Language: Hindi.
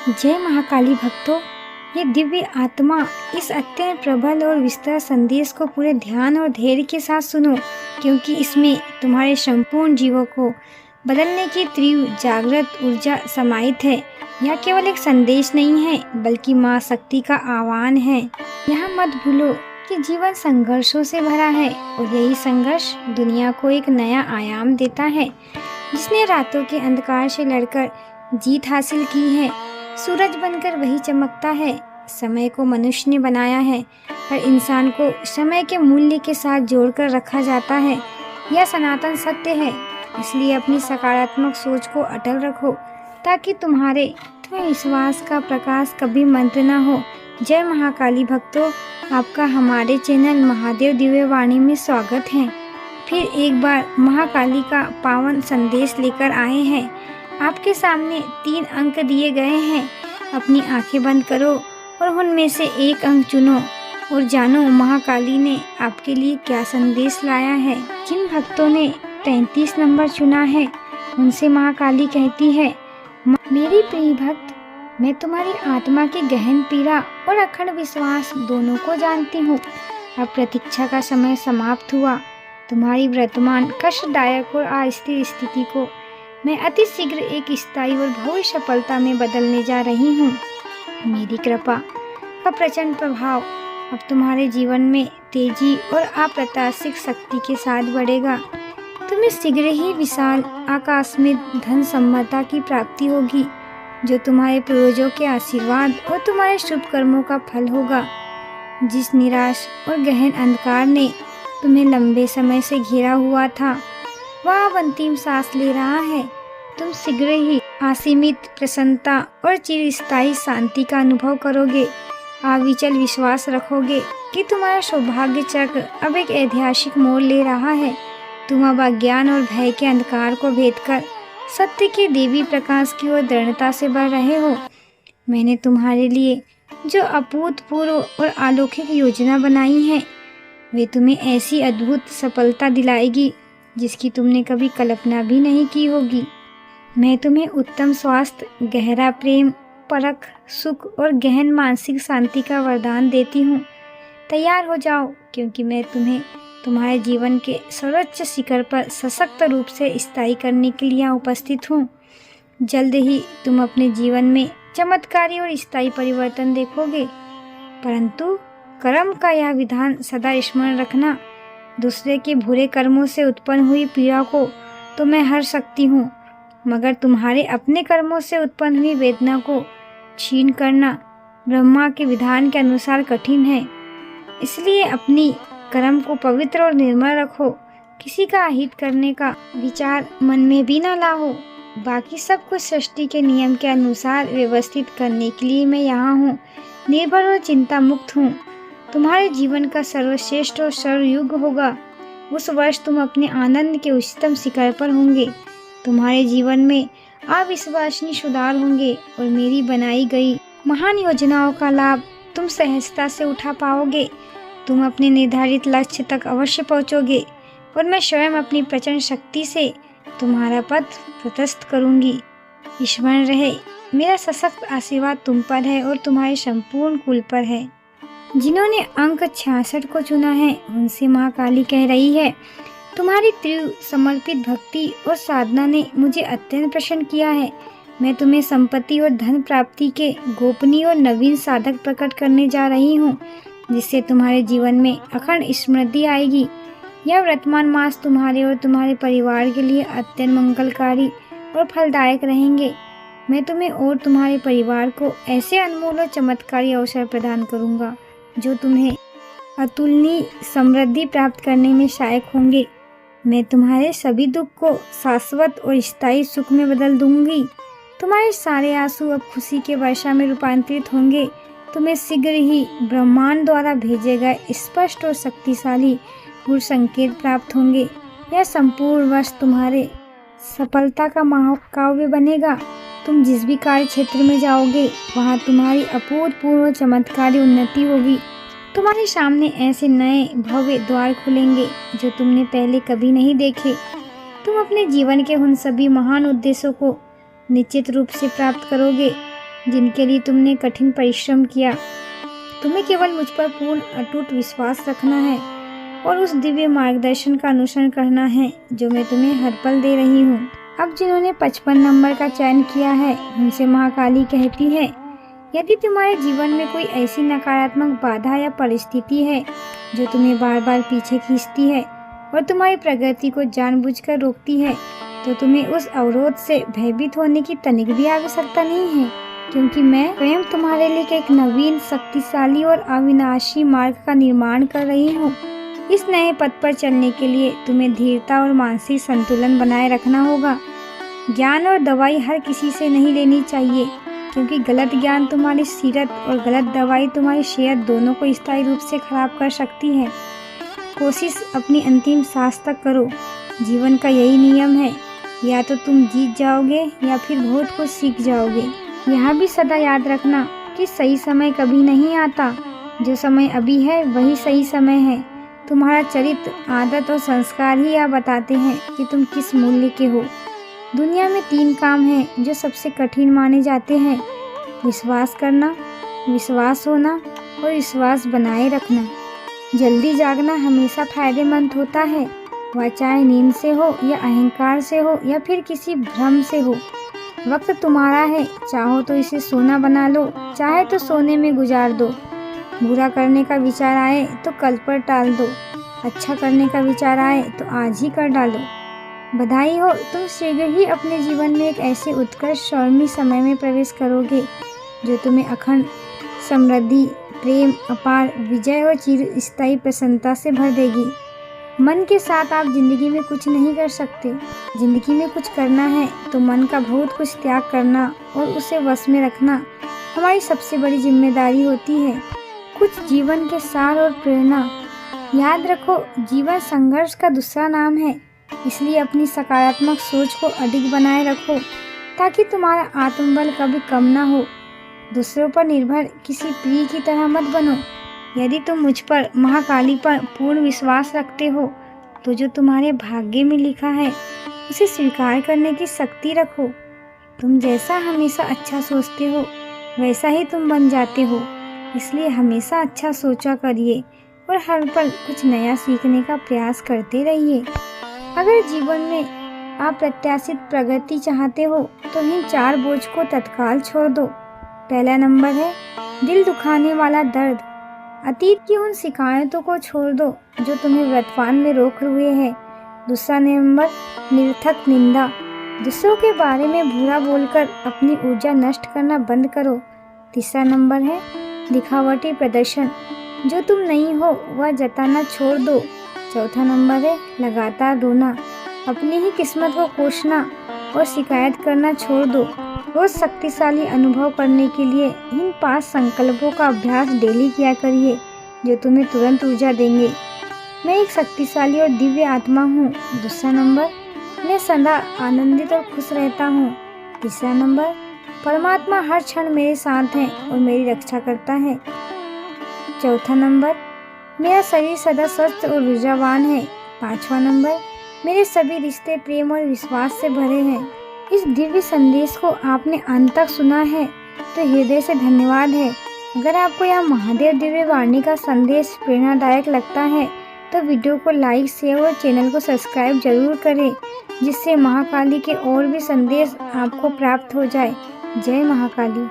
जय महाकाली भक्तों, ये दिव्य आत्मा इस अत्यंत प्रबल और विस्तृत संदेश को पूरे ध्यान और धैर्य के साथ सुनो, क्योंकि इसमें तुम्हारे संपूर्ण जीवों को बदलने की तीव्र जागृत ऊर्जा समाहित है। यह केवल एक संदेश नहीं है, बल्कि माँ शक्ति का आह्वान है। यहाँ मत भूलो कि जीवन संघर्षों से भरा है और यही संघर्ष दुनिया को एक नया आयाम देता है। जिसने रातों के अंधकार से लड़कर जीत हासिल की है, सूरज बनकर वही चमकता है। समय को मनुष्य ने बनाया है, पर इंसान को समय के मूल्य के साथ जोड़कर रखा जाता है। यह सनातन सत्य है, इसलिए अपनी सकारात्मक सोच को अटल रखो, ताकि तुम्हें विश्वास का प्रकाश कभी मंद न हो। जय महाकाली भक्तों, आपका हमारे चैनल महादेव दिव्य वाणी में स्वागत है। फिर एक बार महाकाली का पावन संदेश लेकर आए हैं। आपके सामने 3 अंक दिए गए हैं। अपनी आंखें बंद करो और उनमें से एक अंक चुनो और जानो महाकाली ने आपके लिए क्या संदेश लाया है। जिन भक्तों ने 33 नंबर चुना है, उनसे महाकाली कहती है, मेरी प्रिय भक्त, मैं तुम्हारी आत्मा की गहन पीड़ा और अखंड विश्वास दोनों को जानती हूँ। अब प्रतीक्षा का समय समाप्त हुआ। तुम्हारी वर्तमान कष्टदायक और अस्थिर स्थिति को मैं अति शीघ्र एक स्थायी और भव्य सफलता में बदलने जा रही हूँ। मेरी कृपा का प्रचंड प्रभाव अब तुम्हारे जीवन में तेजी और अप्रत्याशित शक्ति के साथ बढ़ेगा। तुम्हें शीघ्र ही विशाल आकाश में धन संपदा की प्राप्ति होगी, जो तुम्हारे पूर्वजों के आशीर्वाद और तुम्हारे शुभ कर्मों का फल होगा। जिस निराश और गहन अंधकार ने तुम्हें लंबे समय से घेरा हुआ था, वह अब अंतिम सांस ले रहा है। तुम शीघ्र ही असीमित प्रसन्नता और चिरस्थायी शांति का अनुभव करोगे। अविचल विश्वास रखोगे कि तुम्हारा सौभाग्य चक्र अब एक ऐतिहासिक मोड़ ले रहा है। तुम अब अज्ञान और भय के अंधकार को भेदकर सत्य के देवी प्रकाश की ओर दृढ़ता से बढ़ रहे हो। मैंने तुम्हारे लिए जो अभूतपूर्व और अलौकिक योजना बनाई है, वे तुम्हें ऐसी अद्भुत सफलता दिलाएगी जिसकी तुमने कभी कल्पना भी नहीं की होगी। मैं तुम्हें उत्तम स्वास्थ्य, गहरा प्रेम, परख, सुख और गहन मानसिक शांति का वरदान देती हूँ। तैयार हो जाओ, क्योंकि मैं तुम्हें तुम्हारे जीवन के सर्वोच्च शिखर पर सशक्त रूप से स्थायी करने के लिए यहाँ उपस्थित हूँ। जल्द ही तुम अपने जीवन में चमत्कारी और स्थायी परिवर्तन देखोगे। परंतु कर्म का यह विधान सदा स्मरण रखना, दूसरे के बुरे कर्मों से उत्पन्न हुई पीड़ा को तो मैं हर सकती हूँ, मगर तुम्हारे अपने कर्मों से उत्पन्न हुई वेदना को छीन करना ब्रह्मा के विधान के अनुसार कठिन है। इसलिए अपनी कर्म को पवित्र और निर्मल रखो। किसी का अहित करने का विचार मन में भी न लाओ। बाकी सब कुछ सृष्टि के नियम के अनुसार व्यवस्थित करने के लिए मैं यहाँ हूँ। निर्भर और चिंता मुक्त हूँ। तुम्हारे जीवन का सर्वश्रेष्ठ और सर्वयुग होगा। उस वर्ष तुम अपने आनंद के उच्चतम शिखर पर होंगे। तुम्हारे जीवन में अविश्वसनीय सुधार होंगे और मेरी बनाई गई महान योजनाओं का लाभ तुम सहजता से उठा पाओगे। तुम अपने निर्धारित लक्ष्य तक अवश्य पहुँचोगे और मैं स्वयं अपनी प्रचंड शक्ति से तुम्हारा पथ प्रशस्त करूँगी। स्मरण रहे, मेरा सशक्त आशीर्वाद तुम पर है और तुम्हारे संपूर्ण कुल पर है। जिन्होंने अंक 66 को चुना है, उनसे महाकाली कह रही है, तुम्हारी तीव्र समर्पित भक्ति और साधना ने मुझे अत्यंत प्रसन्न किया है। मैं तुम्हें संपत्ति और धन प्राप्ति के गोपनीय और नवीन साधक प्रकट करने जा रही हूँ, जिससे तुम्हारे जीवन में अखंड समृद्धि आएगी। यह वर्तमान मास तुम्हारे और तुम्हारे परिवार के लिए अत्यंत मंगलकारी और फलदायक रहेंगे। मैं तुम्हें और तुम्हारे परिवार को ऐसे अनमोल और चमत्कारी अवसर प्रदान करूँगा, जो तुम्हें अतुलनीय समृद्धि प्राप्त करने में सहायक होंगे। मैं तुम्हारे सभी दुख को शाश्वत और स्थायी सुख में बदल दूंगी। तुम्हारे सारे आंसू अब खुशी के वर्षा में रूपांतरित होंगे। तुम्हें शीघ्र ही ब्रह्मांड द्वारा भेजे गए स्पष्ट और शक्तिशाली गुरु संकेत प्राप्त होंगे। यह संपूर्ण वर्ष तुम्हारे सफलता का महाकाव्य बनेगा। तुम जिस भी कार्य क्षेत्र में जाओगे, वहाँ तुम्हारी अभूतपूर्व चमत्कारी उन्नति होगी। तुम्हारे सामने ऐसे नए भव्य द्वार खुलेंगे जो तुमने पहले कभी नहीं देखे। तुम अपने जीवन के उन सभी महान उद्देश्यों को निश्चित रूप से प्राप्त करोगे जिनके लिए तुमने कठिन परिश्रम किया। तुम्हें केवल मुझ पर पूर्ण अटूट विश्वास रखना है और उस दिव्य मार्गदर्शन का अनुसरण करना है जो मैं तुम्हें हर पल दे रही हूँ। अब जिन्होंने 55 नंबर का चयन किया है उनसे महाकाली कहती है, यदि तुम्हारे जीवन में कोई ऐसी नकारात्मक बाधा या परिस्थिति है जो तुम्हें बार बार पीछे खींचती है और तुम्हारी प्रगति को जानबूझकर रोकती है, तो तुम्हें उस अवरोध से भयभीत होने की तनिक भी आवश्यकता नहीं है, क्योंकि मैं स्वयं तुम्हारे लिए एक नवीन, शक्तिशाली और अविनाशी मार्ग का निर्माण कर रही हूँ। इस नए पथ पर चलने के लिए तुम्हें धीरता और मानसिक संतुलन बनाए रखना होगा। ज्ञान और दवाई हर किसी से नहीं लेनी चाहिए, क्योंकि गलत ज्ञान तुम्हारी सीरत और गलत दवाई तुम्हारी सेहत दोनों को स्थायी रूप से खराब कर सकती है। कोशिश अपनी अंतिम सांस तक करो। जीवन का यही नियम है, या तो तुम जीत जाओगे या फिर बहुत कुछ सीख जाओगे। यह भी सदा याद रखना कि सही समय कभी नहीं आता, जो समय अभी है वही सही समय है। तुम्हारा चरित्र, आदत और संस्कार ही यह बताते हैं कि तुम किस मूल्य के हो। दुनिया में 3 काम हैं जो सबसे कठिन माने जाते हैं: विश्वास करना, विश्वास होना और विश्वास बनाए रखना। जल्दी जागना हमेशा फायदेमंद होता है, वह चाहे नींद से हो या अहंकार से हो या फिर किसी भ्रम से हो। वक्त तुम्हारा है, चाहो तो इसे सोना बना लो, चाहे तो सोने में गुजार दो। बुरा करने का विचार आए तो कल पर टाल दो, अच्छा करने का विचार आए तो आज ही कर डालो। बधाई हो, तुम शीघ्र ही अपने जीवन में एक ऐसे उत्कृष्ट स्वर्णिम समय में प्रवेश करोगे जो तुम्हें अखंड समृद्धि, प्रेम, अपार विजय और चिरस्थायी प्रसन्नता से भर देगी। मन के साथ आप जिंदगी में कुछ नहीं कर सकते। जिंदगी में कुछ करना है तो मन का बहुत कुछ त्याग करना और उसे वश में रखना हमारी सबसे बड़ी जिम्मेदारी होती है। कुछ जीवन के सार और प्रेरणा। याद रखो, जीवन संघर्ष का दूसरा नाम है, इसलिए अपनी सकारात्मक सोच को अधिक बनाए रखो ताकि तुम्हारा आत्मबल कभी कम ना हो। दूसरों पर निर्भर किसी प्रिय की तरह मत बनो। यदि तुम मुझ पर, महाकाली पर पूर्ण विश्वास रखते हो तो जो तुम्हारे भाग्य में लिखा है उसे स्वीकार करने की शक्ति रखो। तुम जैसा हमेशा अच्छा सोचते हो वैसा ही तुम बन जाते हो, इसलिए हमेशा अच्छा सोचा करिए और हर पल कुछ नया सीखने का प्रयास करते रहिए। अगर जीवन में अप्रत्याशित प्रगति चाहते हो तो इन 4 बोझ को तत्काल छोड़ दो। पहला नंबर है दिल दुखाने वाला दर्द। अतीत की उन शिकायतों को छोड़ दो जो तुम्हें वर्तमान में रोक हुए हैं। दूसरा नंबर निरर्थक निंदा। दूसरों के बारे में बुरा बोलकर अपनी ऊर्जा नष्ट करना बंद करो। तीसरा नंबर है दिखावटी प्रदर्शन। जो तुम नहीं हो वह जताना छोड़ दो। चौथा नंबर है लगातार रोना। अपनी ही किस्मत को कोसना और शिकायत करना छोड़ दो। रोज शक्तिशाली अनुभव करने के लिए इन 5 संकल्पों का अभ्यास डेली किया करिए जो तुम्हें तुरंत ऊर्जा देंगे। मैं एक शक्तिशाली और दिव्य आत्मा हूँ। दूसरा नंबर, मैं सदा आनंदित और खुश रहता हूँ। तीसरा नंबर, परमात्मा हर क्षण मेरे साथ है और मेरी रक्षा करता है। चौथा नंबर, मेरा शरीर सदा स्वस्थ और ऊर्जावान है। 5वां नंबर, मेरे सभी रिश्ते प्रेम और विश्वास से भरे हैं। इस दिव्य संदेश को आपने अंत तक सुना है तो हृदय से धन्यवाद है। अगर आपको यह महादेव दिव्य वाणी का संदेश प्रेरणादायक लगता है तो वीडियो को लाइक, शेयर और चैनल को सब्सक्राइब जरूर करें, जिससे महाकाली के और भी संदेश आपको प्राप्त हो जाए। जय महाकाली।